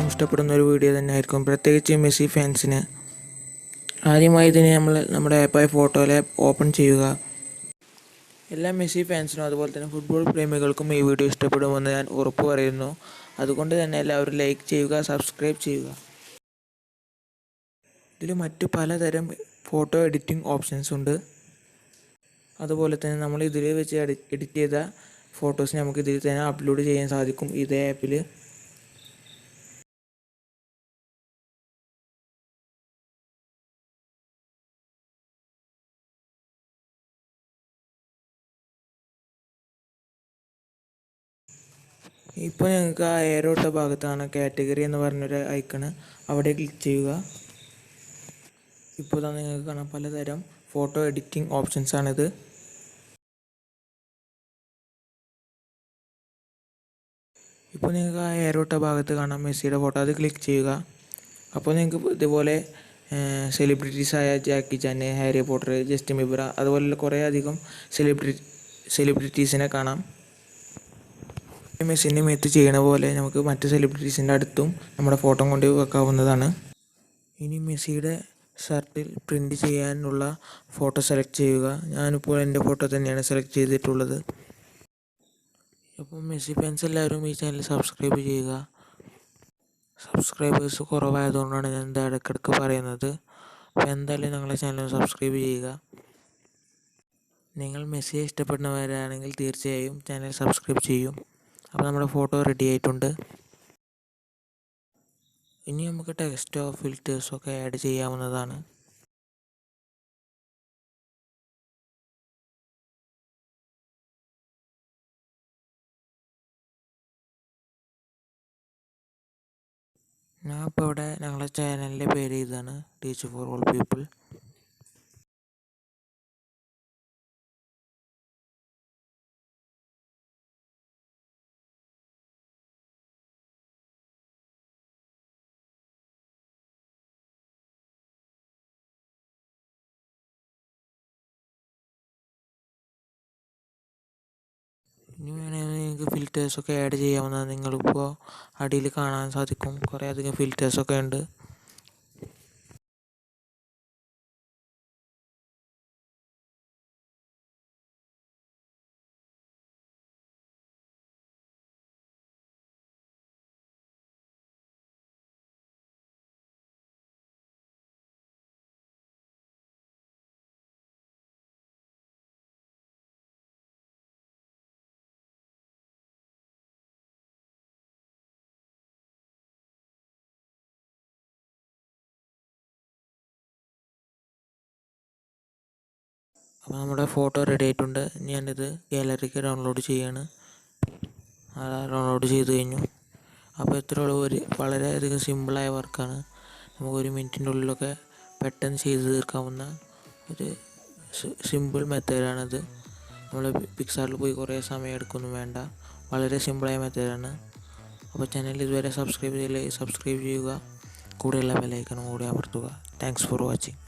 ഇഷ്ടപ്പെടുന്ന ഒരു വീഡിയോ തന്നെ ആയിരിക്കും, പ്രത്യേകിച്ച് മെസ്സി ഫാൻസിന്. ആദ്യമായി ഇതിനെ നമ്മുടെ ആപ്പായ ഫോട്ടോ ലാബ് ഓപ്പൺ ചെയ്യുക. എല്ലാ മെസ്സി ഫാൻസിനും അതുപോലെ തന്നെ ഫുട്ബോൾ പ്രേമികൾക്കും ഈ വീഡിയോ ഇഷ്ടപ്പെടുമെന്ന് ഞാൻ ഉറപ്പ് പറയുന്നു. അതുകൊണ്ട് തന്നെ എല്ലാവരും ലൈക്ക് ചെയ്യുക, സബ്സ്ക്രൈബ് ചെയ്യുക. ഇതിൽ മറ്റു പലതരം ഫോട്ടോ എഡിറ്റിംഗ് ഓപ്ഷൻസ് ഉണ്ട്. അതുപോലെ തന്നെ നമ്മൾ ഇതിൽ വെച്ച് എഡിറ്റ് ചെയ്ത ഫോട്ടോസ് നമുക്ക് ഇതിൽ തന്നെ അപ്ലോഡ് ചെയ്യാൻ സാധിക്കും ഇതേ ആപ്പിൽ. ഇപ്പോൾ ഞങ്ങൾക്ക് ആ ഏറോട്ട ഭാഗത്താണ് കാറ്റഗറി എന്ന് പറഞ്ഞൊരു ഐക്കണ്, അവിടെ ക്ലിക്ക് ചെയ്യുക. ഇപ്പോൾ തന്നെ നിങ്ങൾക്ക് കാണാം പലതരം ഫോട്ടോ എഡിറ്റിംഗ് ഓപ്ഷൻസ് ആണിത്. ഇപ്പോൾ നിങ്ങൾക്ക് ആ ഏറോട്ട ഭാഗത്ത് കാണാം മെസ്സിയുടെ ഫോട്ടോ, അത് ക്ലിക്ക് ചെയ്യുക. അപ്പോൾ നിങ്ങൾക്ക് ഇതുപോലെ സെലിബ്രിറ്റീസായ ജാക്കി ചാൻ, ഹാരി പോട്ടർ, ജസ്റ്റിൻ ബീബർ അതുപോലുള്ള കുറേ അധികം സെലിബ്രിറ്റീസിനെ കാണാം. മെസ്സിൻ്റെ മേത്ത് ചെയ്യണ പോലെ നമുക്ക് മറ്റ് സെലിബ്രിറ്റീസിൻ്റെ അടുത്തും നമ്മുടെ ഫോട്ടോ കൊണ്ട് വെക്കാവുന്നതാണ്. ഇനി മെസ്സിയുടെ ഷർട്ടിൽ പ്രിൻ്റ് ചെയ്യാനുള്ള ഫോട്ടോ സെലക്ട് ചെയ്യുക. ഞാനിപ്പോൾ എൻ്റെ ഫോട്ടോ തന്നെയാണ് സെലക്ട് ചെയ്തിട്ടുള്ളത്. അപ്പോൾ മെസ്സി ഫാൻസ് എല്ലാവരും ഈ ചാനൽ സബ്സ്ക്രൈബ് ചെയ്യുക. സബ്സ്ക്രൈബേഴ്സ് കുറവായതുകൊണ്ടാണ് ഞാൻ ഇത് ഇടയ്ക്കിടയ്ക്ക് പറയുന്നത്. അപ്പോൾ എന്തായാലും ഞങ്ങളെ ചാനൽ സബ്സ്ക്രൈബ് ചെയ്യുക. നിങ്ങൾ മെസ്സിയെ ഇഷ്ടപ്പെടുന്നവരാണെങ്കിൽ തീർച്ചയായും ചാനൽ സബ്സ്ക്രൈബ് ചെയ്യും. അപ്പോൾ നമ്മുടെ ഫോട്ടോ റെഡി ആയിട്ടുണ്ട്. ഇനി നമുക്ക് ടെക്സ്റ്റോ ഫിൽറ്റേഴ്സോ ഒക്കെ ആഡ് ചെയ്യാവുന്നതാണ്. ഞാൻ ഇപ്പോൾ ഇവിടെ ഞങ്ങളുടെ ചാനലിൻ്റെ പേര് ഇതാണ്, ടീച്ച് ഫോർ ഓൾ പീപ്പിൾ. ഇനി വേണമെങ്കിൽ നിങ്ങൾക്ക് ഫിൽറ്റേഴ്സൊക്കെ ആഡ് ചെയ്യാവുന്നതാണ്. നിങ്ങളിപ്പോൾ അടിയിൽ കാണാൻ സാധിക്കും കുറേ അധികം ഫിൽറ്റേഴ്സൊക്കെ ഉണ്ട്. അപ്പോൾ നമ്മുടെ ഫോട്ടോ റെഡി ആയിട്ടുണ്ട്. ഞാനിത് ഗാലറിക്ക് ഡൗൺലോഡ് ചെയ്യാണ്. ഡൗൺലോഡ് ചെയ്ത് കഴിഞ്ഞു. അപ്പോൾ ഇത്രയുള്ള വളരെയധികം സിമ്പിളായ വർക്കാണ്. നമുക്ക് 1 മിനിറ്റിൻ്റെ ഉള്ളിലൊക്കെ പെട്ടെന്ന് ചെയ്ത് തീർക്കാവുന്ന ഒരു സിമ്പിൾ മെത്തേഡാണിത്. നമ്മൾ പിക്സാർട്ടിൽ പോയി കുറേ സമയം എടുക്കൊന്നും വേണ്ട, വളരെ സിമ്പിളായ മെത്തേഡാണ്. അപ്പോൾ ചാനൽ ഇതുവരെ സബ്സ്ക്രൈബ് ചെയ്യില്ലെങ്കിൽ സബ്സ്ക്രൈബ് ചെയ്യുക, കൂടെയുള്ള ബെൽ ഐക്കണും കൂടി അമർത്തുക. Thanks for watching.